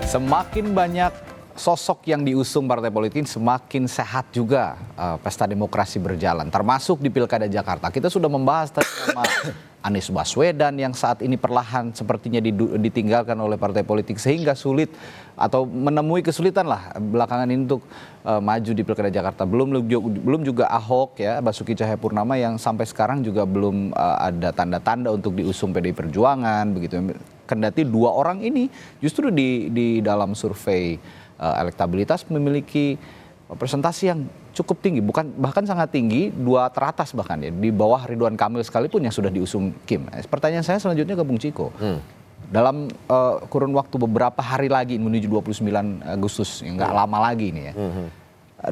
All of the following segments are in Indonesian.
Semakin banyak sosok yang diusung partai politik, semakin sehat juga pesta demokrasi berjalan. Termasuk di Pilkada Jakarta. Kita sudah membahas tadi nama Anies Baswedan yang saat ini perlahan sepertinya ditinggalkan oleh partai politik sehingga sulit atau menemui kesulitan lah belakangan ini untuk maju di Pilkada Jakarta. Belum juga Ahok ya, Basuki Cahayapurnama yang sampai sekarang juga belum ada tanda-tanda untuk diusung PDI Perjuangan begitu. Kendati dua orang ini justru di dalam survei elektabilitas memiliki presentasi yang cukup tinggi, bahkan sangat tinggi, dua teratas bahkan ya, di bawah Ridwan Kamil sekalipun yang sudah diusung Kim. Pertanyaan saya selanjutnya ke Bung Ciko. Dalam kurun waktu beberapa hari lagi menuju 29 Agustus, nggak lama lagi ini ya.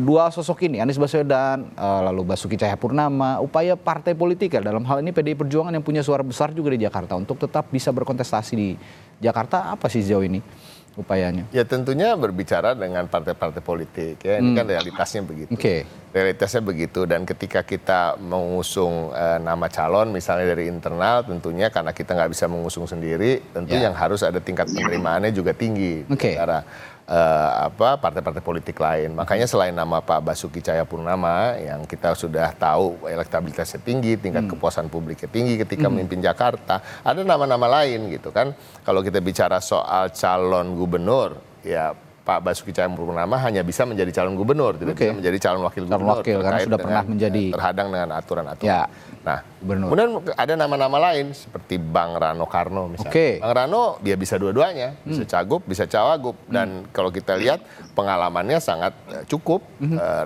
Dua sosok ini, Anies Baswedan, lalu Basuki Cahayapurnama, upaya partai politik ya, dalam hal ini PDI Perjuangan yang punya suara besar juga di Jakarta untuk tetap bisa berkontestasi di Jakarta, apa sih sejauh ini upayanya? Ya tentunya berbicara dengan partai-partai politik ya, ini kan realitasnya begitu. Realitasnya begitu, dan ketika kita mengusung nama calon misalnya dari internal, tentunya karena kita nggak bisa mengusung sendiri, tentu yang harus ada tingkat penerimaannya juga tinggi secara partai-partai politik lain. Makanya selain nama Pak Basuki Cahayapurnama yang kita sudah tahu elektabilitasnya tinggi, tingkat kepuasan publiknya tinggi ketika memimpin Jakarta, ada nama-nama lain gitu kan. Kalau kita bicara soal calon gubernur, ya Pak Basuki Cahayapurnama hanya bisa menjadi calon gubernur, tidak bisa menjadi calon wakil gubernur. Karena sudah pernah menjadi terhadang dengan aturan-aturan. Nah, kemudian ada nama-nama lain seperti Bang Rano Karno misalnya. Bang Rano dia bisa dua-duanya, bisa cagup, bisa cawagup, dan kalau kita lihat pengalamannya sangat cukup,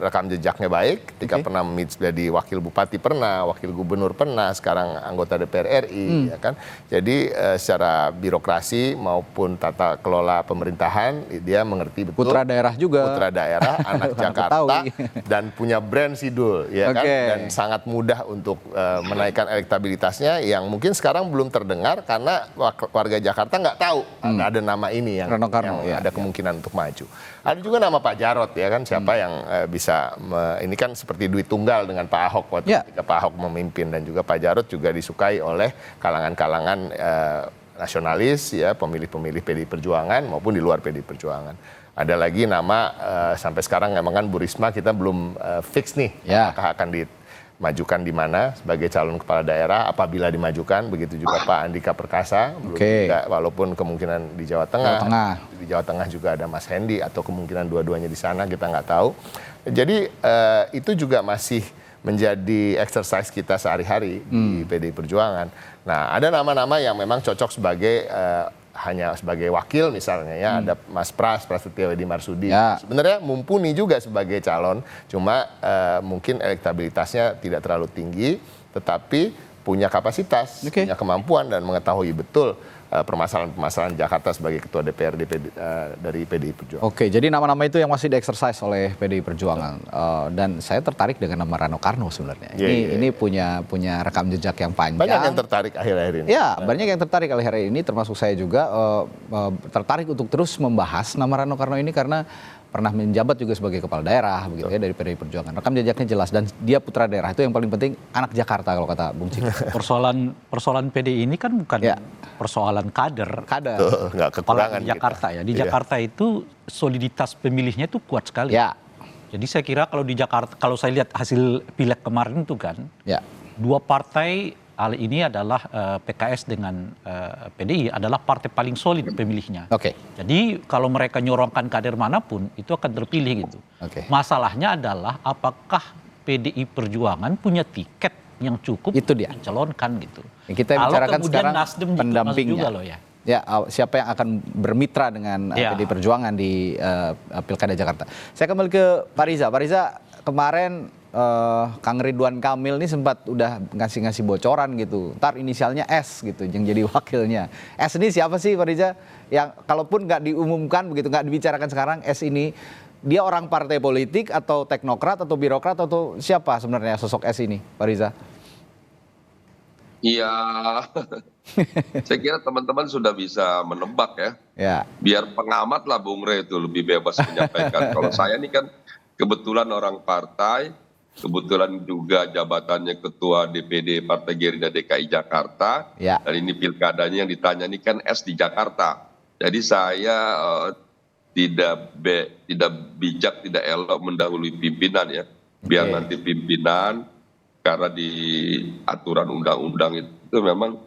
rekam jejaknya baik. Ketika pernah menjadi wakil bupati pernah, wakil gubernur pernah, sekarang anggota DPR RI, ya kan. Jadi secara birokrasi maupun tata kelola pemerintahan dia mengerti betul. Putra daerah juga. Putra daerah, anak Jakarta, dan punya brand Sidul, ya kan. Dan sangat mudah untuk menaikkan elektabilitasnya yang mungkin sekarang belum terdengar karena warga Jakarta nggak tahu ada nama ini yang ada kemungkinan untuk maju. Ada juga nama Pak Jarod ya kan, siapa yang bisa ini kan seperti duit tunggal dengan Pak Ahok waktu ketika Pak Ahok memimpin, dan juga Pak Jarod juga disukai oleh kalangan-kalangan nasionalis ya, pemilih-pemilih PDI Perjuangan maupun di luar PDI Perjuangan. Ada lagi nama sampai sekarang memang kan Bu Risma kita belum fix nih apakah akan dimajukan di mana sebagai calon kepala daerah apabila dimajukan, begitu juga Pak Andika Perkasa, belum juga, walaupun kemungkinan di Jawa Tengah. Di Jawa Tengah juga ada Mas Hendi atau kemungkinan dua-duanya di sana, kita nggak tahu. Jadi itu juga masih menjadi exercise kita sehari-hari di PDI Perjuangan. Nah, ada nama-nama yang memang cocok sebagai hanya sebagai wakil misalnya ya, ada Mas Prasetyo Edi Marsudi. Sebenarnya mumpuni juga sebagai calon, cuma mungkin elektabilitasnya tidak terlalu tinggi, tetapi punya kapasitas, punya kemampuan dan mengetahui betul permasalahan-permasalahan Jakarta sebagai ketua DPRD dari PDI Perjuangan. Jadi nama-nama itu yang masih di-exercise oleh PDI Perjuangan. Dan saya tertarik dengan nama Rano Karno sebenarnya. Ini punya rekam jejak yang panjang. Banyak yang tertarik akhir-akhir ini. Ya, banyak yang tertarik akhir-akhir ini, termasuk saya juga tertarik untuk terus membahas nama Rano Karno ini karena pernah menjabat juga sebagai kepala daerah begitu ya dari PDI Perjuangan. Rekam jejaknya jelas dan dia putra daerah, itu yang paling penting, anak Jakarta kalau kata Bung Ciko. Persoalan PDI ini kan bukan persoalan kader. Nggak kekurangan di Jakarta ya. Di Jakarta itu soliditas pemilihnya itu kuat sekali. Jadi saya kira kalau di Jakarta, kalau saya lihat hasil pileg kemarin itu kan, dua partai hal ini adalah PKS dengan PDI adalah partai paling solid pemilihnya. Jadi kalau mereka nyorongkan kader manapun itu akan terpilih gitu. Masalahnya adalah apakah PDI Perjuangan punya tiket yang cukup itu dia mencalonkan gitu. Kita bicarakan sekarang Nasdem pendampingnya juga loh ya. Siapa yang akan bermitra dengan PDI Perjuangan di Pilkada Jakarta. Saya kembali ke Pak Riza. Pak Riza, kemarin Kang Ridwan Kamil ini sempat udah ngasih bocoran gitu. Ntar inisialnya S gitu yang jadi wakilnya. S ini siapa sih Pak Riza? Yang kalaupun nggak diumumkan begitu, nggak dibicarakan sekarang, S ini dia orang partai politik atau teknokrat atau birokrat atau siapa sebenarnya sosok S ini Pak Riza? Iya, saya kira teman-teman sudah bisa menebak ya. Biar pengamat lah Bung Rey itu lebih bebas menyampaikan. Kalau saya ini kan kebetulan orang partai, kebetulan juga jabatannya Ketua DPD Partai Gerindra DKI Jakarta, dan ini pilkadanya yang ditanya ini kan S di Jakarta. Jadi saya tidak bijak, tidak elok mendahului pimpinan ya. Biar nanti pimpinan, karena di aturan undang-undang itu memang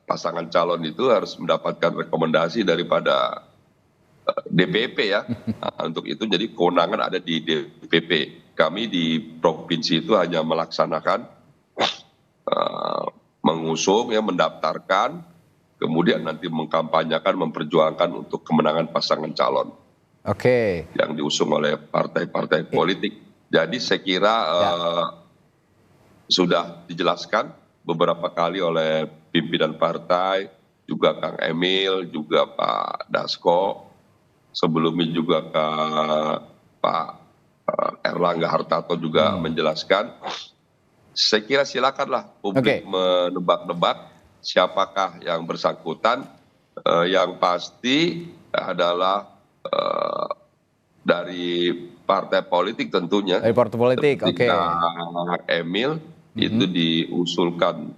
pasangan calon itu harus mendapatkan rekomendasi daripada DPP ya. Untuk itu jadi kewenangan ada di DPP. Kami di provinsi itu hanya melaksanakan mengusung ya, mendaftarkan, kemudian nanti mengkampanyekan, memperjuangkan untuk kemenangan pasangan calon. Yang diusung oleh partai-partai politik. Jadi saya kira sudah dijelaskan beberapa kali oleh pimpinan partai, juga Kang Emil, juga Pak Dasko, sebelumnya juga Pak Erlangga Hartarto juga menjelaskan. Saya kira silakanlah publik menebak-nebak siapakah yang bersangkutan. Yang pasti adalah dari partai politik tentunya. Dari partai politik, Kang Emil itu diusulkan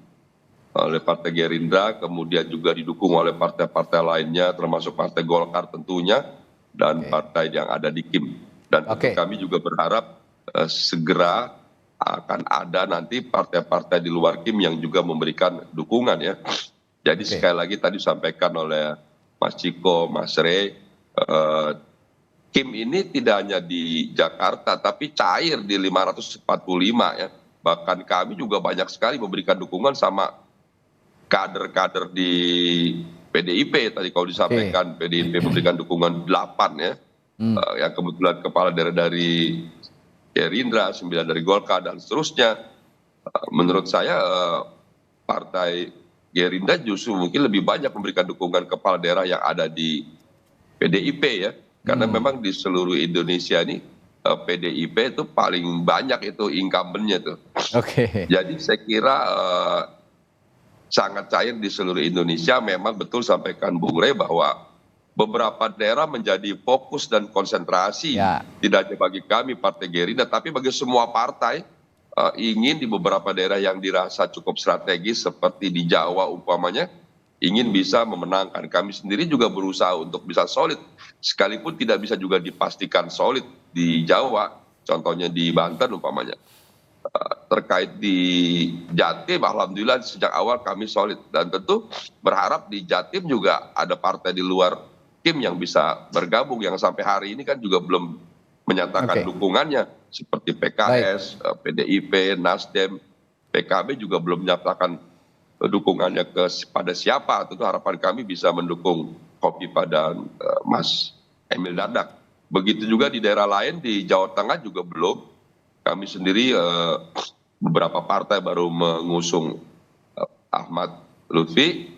oleh Partai Gerindra, kemudian juga didukung oleh partai-partai lainnya, termasuk Partai Golkar tentunya, dan partai yang ada di KIM. Dan tentu kami juga berharap segera akan ada nanti partai-partai di luar KIM yang juga memberikan dukungan ya. Jadi sekali lagi tadi disampaikan oleh Mas Ciko, Mas Rey, KIM ini tidak hanya di Jakarta, tapi cair di 545 ya. Bahkan kami juga banyak sekali memberikan dukungan sama kader-kader di PDIP. Tadi kalau disampaikan PDIP memberikan dukungan 8 ya. Yang kebetulan kepala daerah dari Gerindra, 9 dari Golkar, dan seterusnya. Menurut saya partai Gerindra justru mungkin lebih banyak memberikan dukungan kepala daerah yang ada di PDIP ya. Karena memang di seluruh Indonesia ini PDIP itu paling banyak itu incumbent-nya tuh. Jadi saya kira sangat cair di seluruh Indonesia. Memang betul sampaikan Bung Rey bahwa beberapa daerah menjadi fokus dan konsentrasi. Tidak hanya bagi kami Partai Gerindra, tapi bagi semua partai ingin di beberapa daerah yang dirasa cukup strategis seperti di Jawa umpamanya, ingin bisa memenangkan. Kami sendiri juga berusaha untuk bisa solid, sekalipun tidak bisa juga dipastikan solid di Jawa, contohnya di Banten umpamanya. Terkait di Jatim, alhamdulillah sejak awal kami solid, dan tentu berharap di Jatim juga ada partai di luar KIM yang bisa bergabung, yang sampai hari ini kan juga belum menyatakan dukungannya, seperti PKS, PDIP, Nasdem, PKB juga belum menyatakan dukungannya kepada siapa. Tentu harapan kami bisa mendukung Khofifa dan Mas Emil Dardak. Begitu juga di daerah lain, di Jawa Tengah juga belum. Kami sendiri beberapa partai baru mengusung Ahmad Lutfi.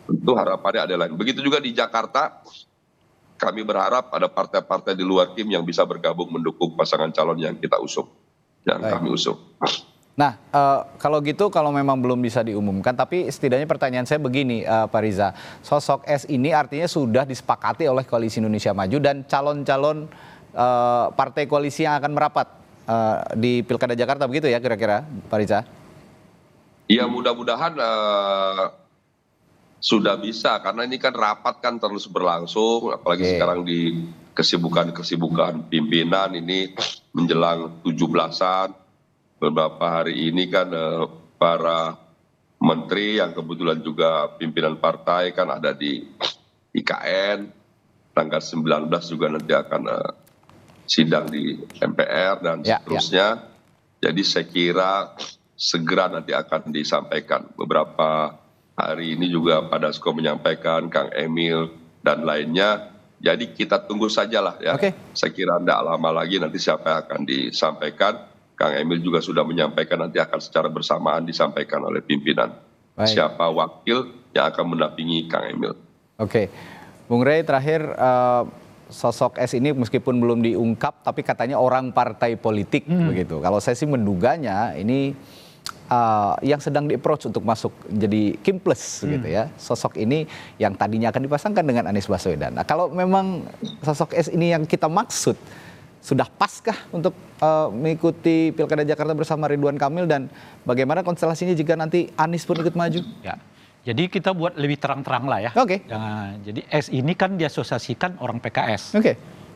Tentu harapannya ada lain. Begitu juga di Jakarta, kami berharap ada partai-partai di luar KIM yang bisa bergabung mendukung pasangan calon yang kita usung, yang kami usung. Nah, kalau gitu, kalau memang belum bisa diumumkan, tapi setidaknya pertanyaan saya begini, Pak Riza, sosok S ini artinya sudah disepakati oleh Koalisi Indonesia Maju dan calon-calon partai koalisi yang akan merapat di Pilkada Jakarta, begitu ya kira-kira, Pak Riza? Ya, mudah-mudahan sudah bisa, karena ini kan rapat kan terus berlangsung, apalagi sekarang di kesibukan pimpinan ini menjelang 17-an. Beberapa hari ini kan para menteri yang kebetulan juga pimpinan partai kan ada di IKN, tanggal 19 juga nanti akan sidang di MPR dan seterusnya. Jadi saya kira segera nanti akan disampaikan. Beberapa hari ini juga Pak Dasko menyampaikan, Kang Emil dan lainnya. Jadi kita tunggu sajalah ya. Saya kira tidak lama lagi nanti siapa yang akan disampaikan. Kang Emil juga sudah menyampaikan nanti akan secara bersamaan disampaikan oleh pimpinan. Siapa wakil yang akan mendampingi Kang Emil. Bung Rey, terakhir sosok S ini meskipun belum diungkap, tapi katanya orang partai politik begitu. Kalau saya sih menduganya ini yang sedang di-approach untuk masuk jadi Kim Plus gitu ya. Sosok ini yang tadinya akan dipasangkan dengan Anies Baswedan. Nah, kalau memang sosok S ini yang kita maksud, sudah paskah untuk mengikuti Pilkada Jakarta bersama Ridwan Kamil, dan bagaimana konstelasinya jika nanti Anies pun ikut maju? Jadi kita buat lebih terang-terang lah ya. Oke. Jadi S ini kan diasosiasikan orang PKS. Oke.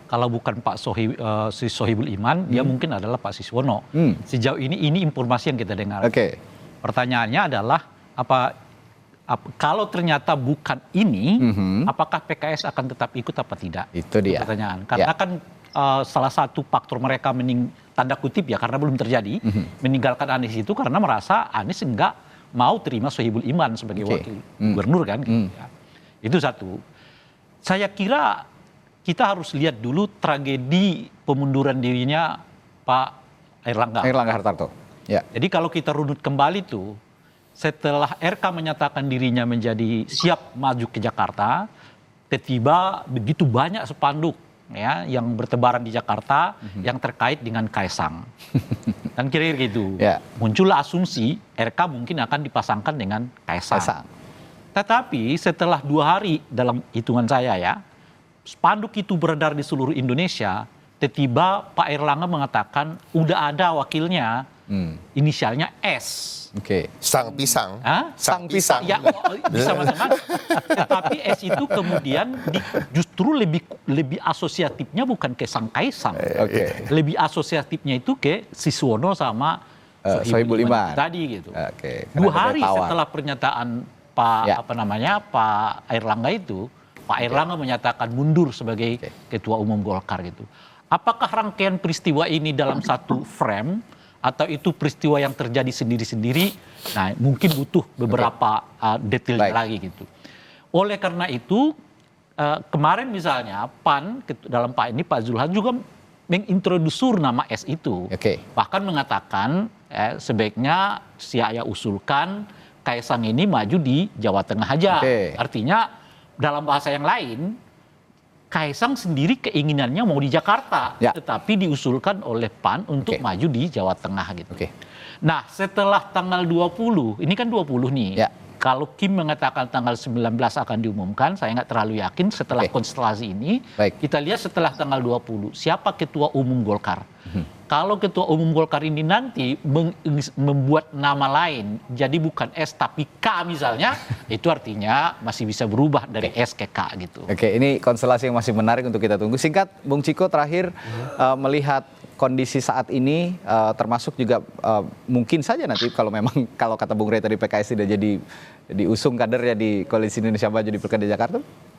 Kalau bukan Pak Sohibul Iman, dia mungkin adalah Pak Siswono. Sejauh ini informasi yang kita dengar. Oke. Pertanyaannya adalah kalau ternyata bukan ini, apakah PKS akan tetap ikut apa tidak? Itu dia. Pertanyaan. Karena kan salah satu faktor mereka tanda kutip ya, karena belum terjadi, meninggalkan Anies itu karena merasa Anies enggak mau terima Sohibul Iman sebagai wakil gubernur kan. Gitu, ya. Itu satu. Saya kira kita harus lihat dulu tragedi pemunduran dirinya Pak Airlangga. Airlangga Hartarto. Ya. Jadi kalau kita runut kembali tuh, setelah RK menyatakan dirinya menjadi siap maju ke Jakarta, tiba-tiba begitu banyak spanduk ya yang bertebaran di Jakarta yang terkait dengan Kaisang. Dan kira-kira gitu. Ya. Muncullah asumsi RK mungkin akan dipasangkan dengan Kaisang. Tetapi setelah 2 hari dalam hitungan saya ya, spanduk itu beredar di seluruh Indonesia, tiba-tiba Pak Airlangga mengatakan udah ada wakilnya, inisialnya S. Oke. Sang pisang. Hah? Sang pisang. Ya, bisa macam-macam. Tetapi S itu kemudian justru lebih asosiatifnya bukan ke Sang Kaisang. Lebih asosiatifnya itu ke Siswono sama Sohibul Iman tadi gitu. 2 hari setelah pernyataan Pak Airlangga itu, Pak Airlangga menyatakan mundur sebagai Ketua Umum Golkar gitu. Apakah rangkaian peristiwa ini dalam satu frame atau itu peristiwa yang terjadi sendiri-sendiri? Nah, mungkin butuh beberapa detail lagi gitu. Oleh karena itu, kemarin misalnya PAN dalam Pak Zulhas juga mengintrodusur nama S itu. Bahkan mengatakan sebaiknya saya usulkan Kaisang ini maju di Jawa Tengah aja. Artinya dalam bahasa yang lain, Kaisang sendiri keinginannya mau di Jakarta, tetapi diusulkan oleh PAN untuk maju di Jawa Tengah gitu. Nah, setelah tanggal 20, ini kan 20 nih. Kalau Kim mengatakan tanggal 19 akan diumumkan, saya nggak terlalu yakin setelah konstelasi ini. Kita lihat setelah tanggal 20, siapa Ketua Umum Golkar. Kalau Ketua Umum Golkar ini nanti membuat nama lain, jadi bukan S tapi K misalnya, itu artinya masih bisa berubah dari S ke K gitu. Ini konstelasi yang masih menarik untuk kita tunggu. Singkat, Bung Ciko terakhir melihat kondisi saat ini, termasuk juga mungkin saja nanti kalau kata Bung Rey tadi PKS tidak jadi diusung kadernya di Koalisi Indonesia Maju di Pilkada Jakarta,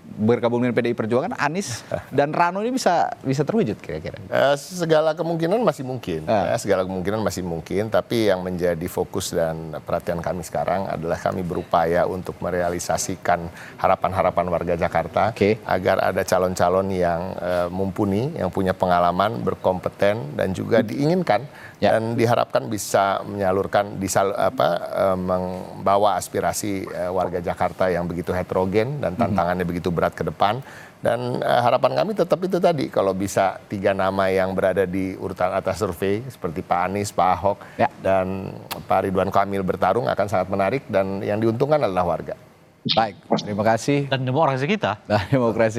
bergabung dengan PDI Perjuangan, Anies dan Rano ini bisa terwujud kira-kira? Segala kemungkinan masih mungkin. Segala kemungkinan masih mungkin, tapi yang menjadi fokus dan perhatian kami sekarang adalah kami berupaya untuk merealisasikan harapan-harapan warga Jakarta agar ada calon-calon yang mumpuni, yang punya pengalaman, berkompeten dan juga diinginkan dan diharapkan bisa menyalurkan, membawa aspirasi warga Jakarta yang begitu heterogen dan tantangannya begitu berat ke depan. Dan harapan kami tetap itu tadi, kalau bisa 3 nama yang berada di urutan atas survei seperti Pak Anies, Pak Ahok dan Pak Ridwan Kamil bertarung akan sangat menarik dan yang diuntungkan adalah warga. Baik, terima kasih. Dan demokrasi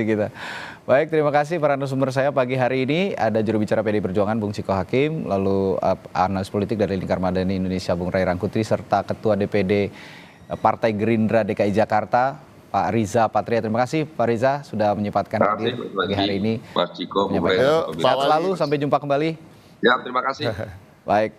kita. Baik, terima kasih para narasumber saya pagi hari ini. Ada juru bicara PDI Perjuangan Bung Ciko Hakim, lalu analis politik dari Lingkar Madani Indonesia Bung Ray Rangkuti, serta Ketua DPD Partai Gerindra DKI Jakarta Pak Riza Patria. Terima kasih Pak Riza sudah menyempatkan hadir pagi hari ini. Mas Ciko, Sehat selalu, sampai jumpa kembali. Ya, terima kasih. Baik.